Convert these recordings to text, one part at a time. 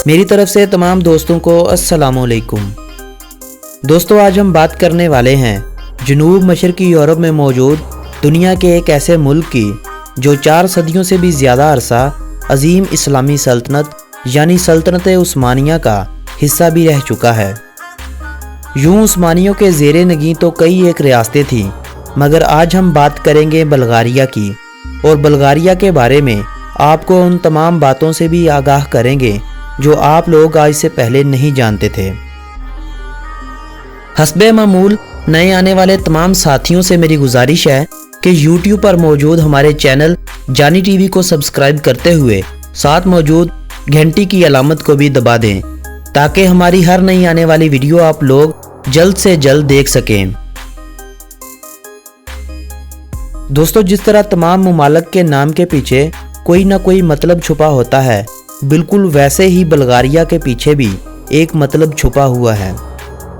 मेरी तरफ से तमाम दोस्तों को अस्सलाम वालेकुम। दोस्तों, आज हम बात करने वाले हैं जनूब मशरकी यूरोप में मौजूद दुनिया के एक ऐसे मुल्क की जो 4 सदियों से भी ज़्यादा अरसा अजीम इस्लामी सल्तनत यानी सल्तनत उस्मानिया का हिस्सा भी रह चुका है। यूँ उस्मानियों के ज़ेरे नगीं तो कई एक रियासतें थीं, मगर आज हम बात करेंगे बल्गारिया की, और बल्गारिया के बारे में आपको उन तमाम बातों से भी आगाह करेंगे जो आप लोग आज से पहले नहीं जानते थे। हस्बे मामूल नए आने वाले तमाम साथियों से मेरी गुजारिश है कि YouTube पर मौजूद हमारे चैनल जानी टीवी को सब्सक्राइब करते हुए साथ मौजूद घंटी की अलामत को भी दबा दें, ताकि हमारी हर नई आने वाली वीडियो आप लोग जल्द से जल्द देख सकें। दोस्तों, जिस तरह तमाम ममालिक के नाम के पीछे कोई ना कोई मतलब छुपा होता है, बिल्कुल वैसे ही बल्गारिया के पीछे भी एक मतलब छुपा हुआ है।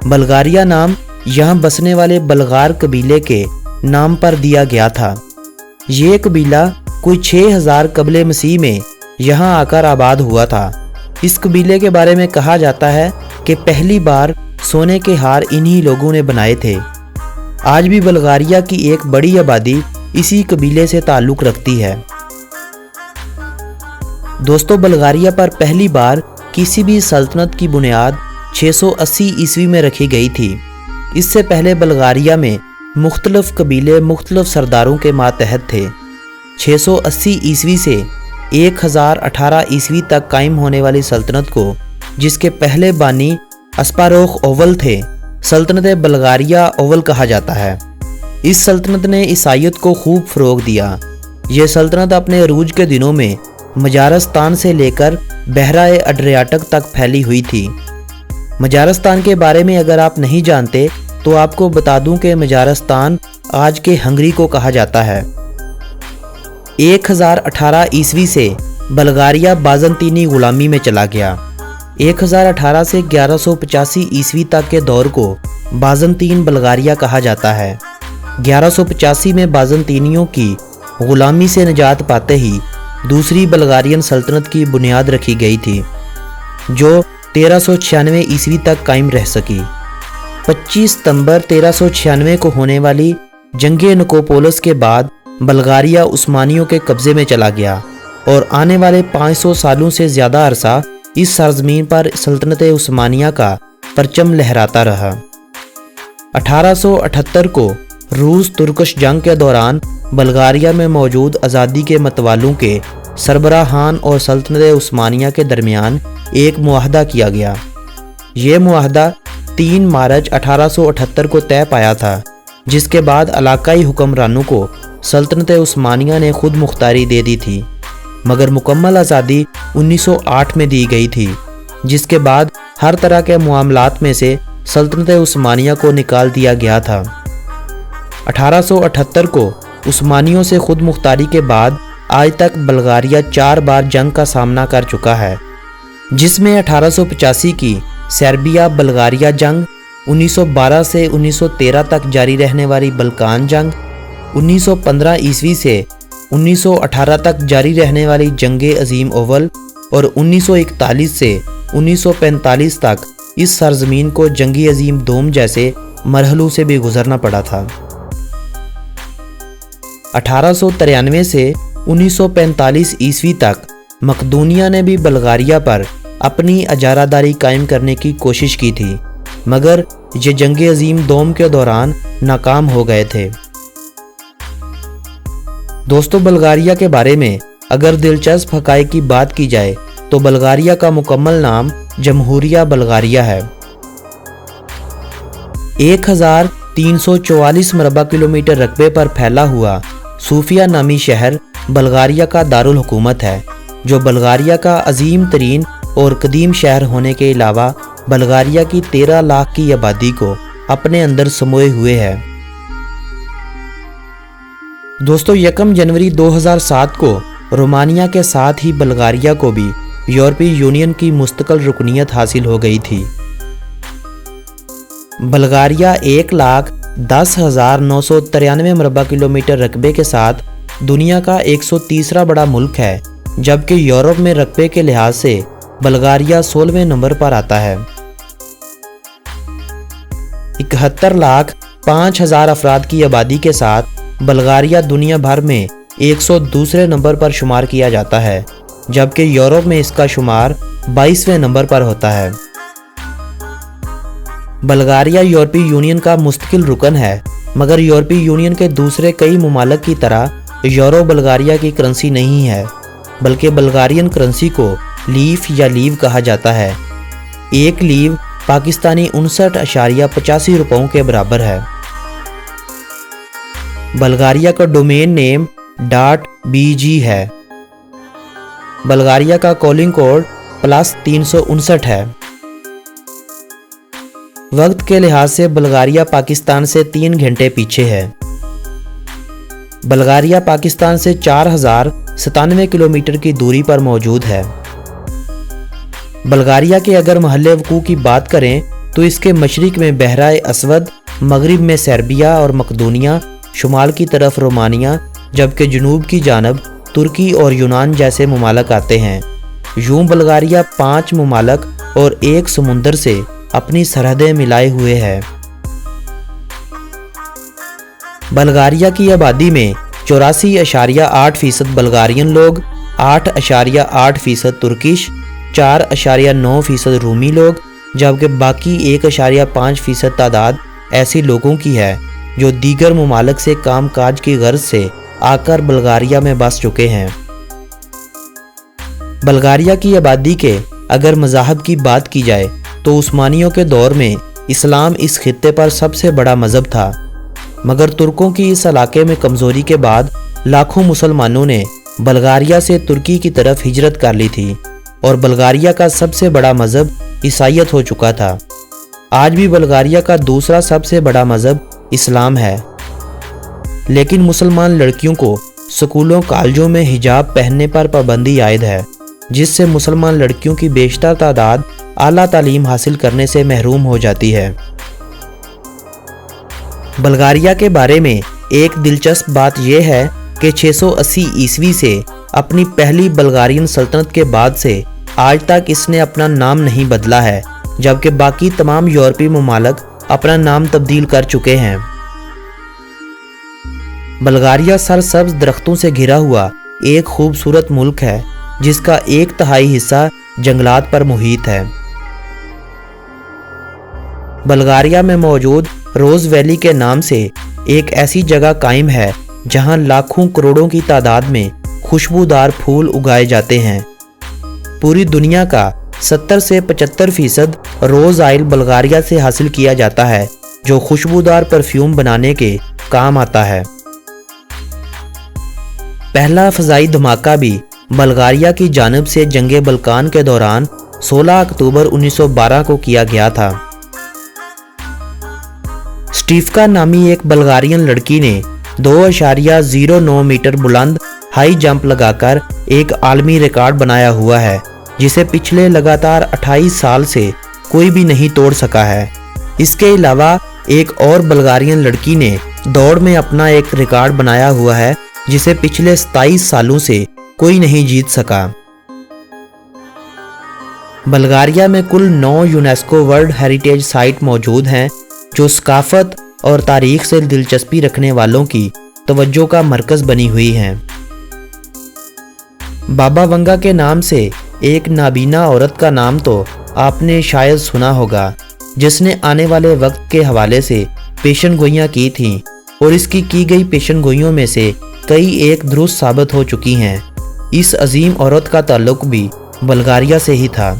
बल्गारिया नाम यहाँ बसने वाले बल्गार कबीले के नाम पर दिया गया था। ये कबीला कोई 6000 कबले मसीह में यहाँ आकर आबाद हुआ था। इस कबीले के बारे में कहा जाता है कि पहली बार सोने के हार इन्हीं लोगों ने बनाए थे। आज भी बल्गारिया की एक बड़ी आबादी इसी कबीले से ताल्लुक़ रखती है। दोस्तों, बल्गारिया पर पहली बार किसी भी सल्तनत की बुनियाद 680 ईस्वी में रखी गई थी। इससे पहले बल्गारिया में मुख्तलिफ कबीले मुख्तलिफ सरदारों के मातहत थे। 680 ईस्वी से 1018 ईस्वी तक कायम होने वाली सल्तनत को, जिसके पहले बानी अस्पारोख ओवल थे, सल्तनत बल्गारिया ओवल कहा जाता है। इस सल्तनत ने ईसाईयत को खूब फ़रोग़ दिया। ये सल्तनत अपने अरूज के दिनों में मजारस्तान से लेकर बहराए अड्रियाटिक तक फैली हुई थी। मजारस्तान के बारे में अगर आप नहीं जानते तो आपको बता दूं कि मजारस्तान आज के हंगरी को कहा जाता है। 1018 ईस्वी से बल्गारिया बाज़ंतीनी ग़ुलामी में चला गया। 1018 से 1185 ईस्वी तक के दौर को बाज़ंतीन बल्गारिया कहा जाता है। 1185 में बाज़ंतीनियों की ग़ुलामी से निजात पाते ही दूसरी बल्गारियन सल्तनत की बुनियाद रखी गई थी, जो 1396 ईस्वी तक कायम रह सकी। 25 सितंबर 1396 को होने वाली जंगे निकोपोलिस के बाद बल्गारिया उस्मानियों के कब्ज़े में चला गया और आने वाले 500 सालों से ज़्यादा अरसा इस सरज़मीन पर सल्तनत उस्मानिया का परचम लहराता रहा। 1878 को रूस तुर्कश जंग के दौरान बल्गारिया में मौजूद आज़ादी के मतवालों के सरबराहान और सल्तनत उस्मानिया के दरमियान एक मुआहदा किया गया। ये मुआहदा 3 मार्च 1878 को तय पाया था, जिसके बाद इलाकाई हुक्मरानों को सल्तनत उस्मानिया ने खुद मुख्तारी दे दी थी, मगर मुकम्मल आज़ादी 1908 में दी गई थी, जिसके बाद हर तरह के मामलात में से सल्तनत उस्मानिया को निकाल दिया गया था। 1878 को उस्मानियों से खुद मुख्तारी के बाद आज तक बल्गारिया 4 बार जंग का सामना कर चुका है, जिसमें 1885 की सर्बिया बल्गारिया जंग, 1912 से 1913 तक जारी रहने वाली बल्कान जंग, 1915 ईस्वी से 1918 तक जारी रहने वाली जंगे अजीम ओवल और 1941 से 1945 तक इस सरजमीन को जंगी अजीम दोम जैसे मरहलों से भी गुजरना पड़ा था। 1893 से 1945 ईस्वी तक मकदूनिया ने भी बल्गारिया पर अपनी अजारादारी कायम करने की कोशिश की थी, मगर ये जंगे अजीम दोम के दौरान नाकाम हो गए थे। दोस्तों, बल्गारिया के बारे में अगर दिलचस्प हक़ाइक़ की बात की जाए तो बल्गारिया का मुकम्मल नाम जमहूरिया बल्गारिया है। 1344 मरबा किलोमीटर रकबे पर फैला हुआ सूफिया नामी शहर बल्गारिया का दारुल हुकूमत है, जो बल्गारिया का अजीम तरीन और कदीम शहर होने के अलावा बल्गारिया की 13 लाख की आबादी को अपने अंदर समोए हुए है। दोस्तों, 1 जनवरी 2007 को रोमानिया के साथ ही बल्गारिया को भी यूरोपीय यूनियन की मुस्तकिल रुकनीत हासिल हो गई थी। बल्गारिया 1,10,993 मरबा किलोमीटर रकबे के साथ दुनिया का 130वां बड़ा मुल्क है, जबकि यूरोप में रकबे के लिहाज से बल्गारिया 16वें नंबर पर आता है। 71,05,000 अफराद की आबादी के साथ बल्गारिया दुनिया भर में 102वें नंबर पर शुमार किया जाता है, जबकि यूरोप में इसका शुमार 22वें नंबर पर होता है। बल्गारिया यूरोपीय यूनियन का मुस्तकिल रुकन है, मगर यूरोपीय यूनियन के दूसरे कई ममालिक की तरह यूरो बल्गारिया की करेंसी नहीं है, बल्कि बल्गारियन करेंसी को लीफ या लीव कहा जाता है। एक लीव पाकिस्तानी 59.85 रुपयों के बराबर है। बल्गारिया का डोमेन नेम .bg है। बल्गारिया का कॉलिंग कोड +359 है। वक्त के लिहाज से बल्गारिया पाकिस्तान से 3 घंटे पीछे है। बल्गारिया पाकिस्तान से 4097 किलोमीटर की दूरी पर मौजूद है। बल्गारिया के अगर महल्ले वकूअ की बात करें तो इसके मशरिक में बहराए अस्वद, मगरिब में सर्बिया और मकदूनिया, शुमाल की तरफ रोमानिया, जबकि जनूब की जानब तुर्की और यूनान जैसे ममालिक आते हैं। यूं बल्गारिया 5 ममालिक और 1 समुंदर से अपनी सरहदें मिलाए हुए है। बल्गारिया की आबादी में 84.8% बल्गारियन लोग, 8.8% तुर्किश, 4.9% रूमी लोग, जबकि बाकी 1.5% तादाद ऐसी लोगों की है जो दीगर ममालिक से काम काज की गर्ज से आकर बल्गारिया में बस चुके हैं। बल्गारिया की आबादी के अगर मज़ाहब की बात की जाए तो उस्मानियों के दौर में इस्लाम इस खित्ते पर सबसे बड़ा मज़हब था, मगर तुर्कों की इस इलाके में कमज़ोरी के बाद लाखों मुसलमानों ने बल्गारिया से तुर्की की तरफ हिजरत कर ली थी और बल्गारिया का सबसे बड़ा मज़हब ईसाईयत हो चुका था। आज भी बल्गारिया का दूसरा सबसे बड़ा मज़हब इस्लाम है, लेकिन मुसलमान लड़कियों को स्कूलों कॉलेजों में हिजाब पहनने पर पाबंदी आयद है, जिससे मुसलमान लड़कियों की बेशतर तादाद आला तालीम हासिल करने से महरूम हो जाती है। बल्गारिया के बारे में एक दिलचस्प बात यह है कि 680 ईस्वी से अपनी पहली बल्गारियन सल्तनत के बाद से आज तक इसने अपना नाम नहीं बदला है, जबकि बाकी तमाम यूरोपीय ममालिक अपना नाम तब्दील कर चुके हैं। बल्गारिया सरसब्ज दरख्तों से घिरा हुआ एक खूबसूरत मुल्क है, जिसका 1/3 हिस्सा जंगलात पर मुहित है। बल्गारिया में मौजूद रोज वैली के नाम से एक ऐसी जगह कायम है जहां लाखों करोड़ों की तादाद में खुशबूदार फूल उगाए जाते हैं। पूरी दुनिया का 70 से 75% रोज ऑयल बल्गारिया से हासिल किया जाता है, जो खुशबूदार परफ्यूम बनाने के काम आता है। पहला फ़ज़ाई धमाका भी बल्गारिया की जानिब से जंगे बल्कान के दौरान 16 अक्टूबर 1912 को किया गया था। स्टीफका नामी एक बल्गारियन लड़की ने 2.09 मीटर बुलंद हाई जंप लगाकर एक आलमी रिकॉर्ड बनाया हुआ है, जिसे पिछले लगातार 28 साल से कोई भी नहीं तोड़ सका है। इसके अलावा एक और बल्गारियन लड़की ने दौड़ में अपना एक रिकॉर्ड बनाया हुआ है, जिसे पिछले 27 सालों से कोई नहीं जीत सका। बल्गारिया में कुल 9 यूनेस्को वर्ल्ड हेरिटेज साइट मौजूद हैं, जो सकाफत और तारीख से दिलचस्पी रखने वालों की तवज्जो का मरकज़ बनी हुई हैं। बाबा वंगा के नाम से एक नाबीना औरत का नाम तो आपने शायद सुना होगा, जिसने आने वाले वक्त के हवाले से पेशन गोइयाँ की थीं और इसकी की गई पेशन गोइयों में से कई एक दुरुस्त साबित हो चुकी हैं। इस अजीम औरत का ताल्लुक भी बल्गारिया से ही था।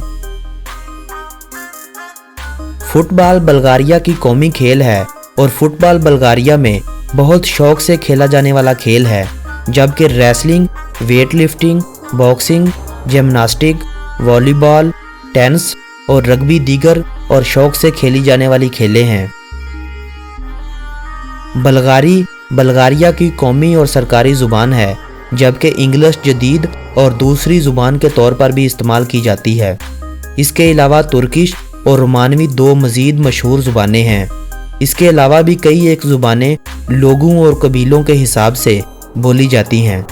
फुटबॉल बल्गारिया की कौमी खेल है और फुटबॉल बल्गारिया में बहुत शौक से खेला जाने वाला खेल है, जबकि wrestling, weight lifting, boxing, gymnastic, volleyball, tennis और रग्बी दीगर और शौक से खेली जाने वाली खेलें हैं। बल्गारिया की कौमी और सरकारी ज़ुबान है, जबकि इंग्लिश जदीद और दूसरी ज़ुबान के तौर पर भी इस्तेमाल की जाती है। इसके अलावा तुर्किश और रोमानवी 2 मज़ीद मशहूर ज़ुबानें हैं। इसके अलावा भी कई एक ज़ुबानें लोगों और कबीलों के हिसाब से बोली जाती हैं।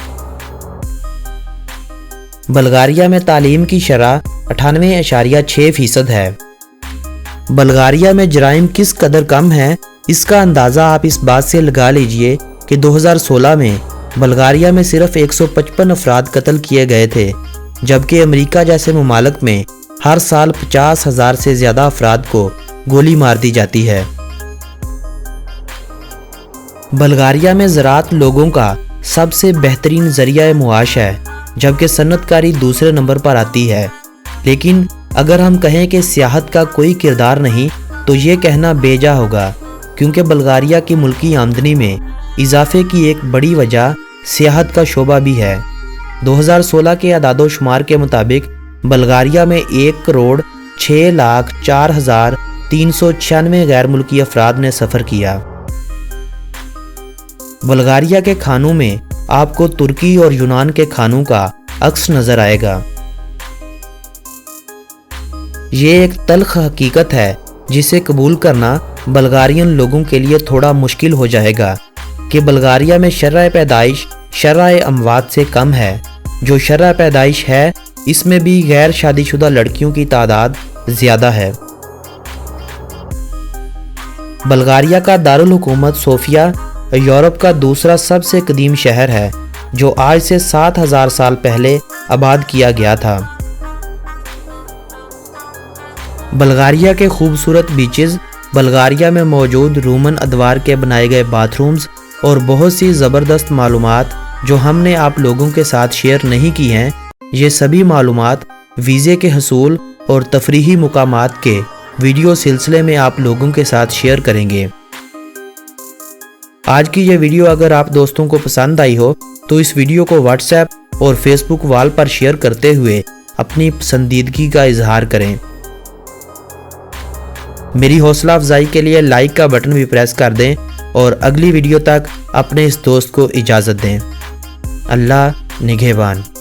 بلغاریہ میں تعلیم کی شرح 98.6% ہے۔ بلغاریہ میں جرائم کس قدر کم ہیں، اس کا اندازہ آپ اس بات سے لگا لیجئے کہ 2016 میں بلغاریہ میں صرف 155 افراد قتل کیے گئے تھے، جبکہ امریکہ جیسے ممالک میں ہر سال 50,000 سے زیادہ افراد کو گولی مار دی جاتی ہے۔ بلغاریہ میں زراعت لوگوں کا سب سے بہترین ذریعہ معاش ہے، جبکہ صنعت کاری دوسرے نمبر پر آتی ہے۔ لیکن اگر ہم کہیں کہ سیاحت کا کوئی کردار نہیں تو یہ کہنا بے جا ہوگا، کیونکہ بلغاریہ کی ملکی آمدنی میں اضافے کی ایک بڑی وجہ سیاحت کا شعبہ بھی ہے۔ 2016 کے اعداد و شمار کے مطابق بلغاریہ میں 1,04,0396 غیر ملکی افراد نے سفر کیا۔ بلغاریہ کے کھانوں میں آپ کو ترکی اور یونان کے کھانوں کا عکس نظر آئے گا۔ یہ ایک تلخ حقیقت ہے جسے قبول کرنا بلغارین لوگوں کے لیے تھوڑا مشکل ہو جائے گا کہ بلغاریہ میں شرح پیدائش شرح اموات سے کم ہے۔ جو شرح پیدائش ہے اس میں بھی غیر شادی شدہ لڑکیوں کی تعداد زیادہ ہے۔ بلغاریہ کا دارالحکومت صوفیہ یورپ کا دوسرا سب سے قدیم شہر ہے، جو آج سے 7,000 سال پہلے آباد کیا گیا تھا۔ بلغاریہ کے خوبصورت بیچز، بلغاریہ میں موجود رومن ادوار کے بنائے گئے باتھ رومز اور بہت سی زبردست معلومات جو ہم نے آپ لوگوں کے ساتھ شیئر نہیں کی ہیں، یہ سبھی معلومات ویزے کے حصول اور تفریحی مقامات کے ویڈیو سلسلے میں آپ لوگوں کے ساتھ شیئر کریں گے۔ آج کی یہ ویڈیو اگر آپ دوستوں کو پسند آئی ہو تو اس ویڈیو کو واٹس ایپ اور فیس بک وال پر شیئر کرتے ہوئے اپنی پسندیدگی کا اظہار کریں۔ میری حوصلہ افزائی کے لیے لائک کا بٹن بھی پریس کر دیں اور اگلی ویڈیو تک اپنے اس دوست کو اجازت دیں۔ اللہ نگہبان۔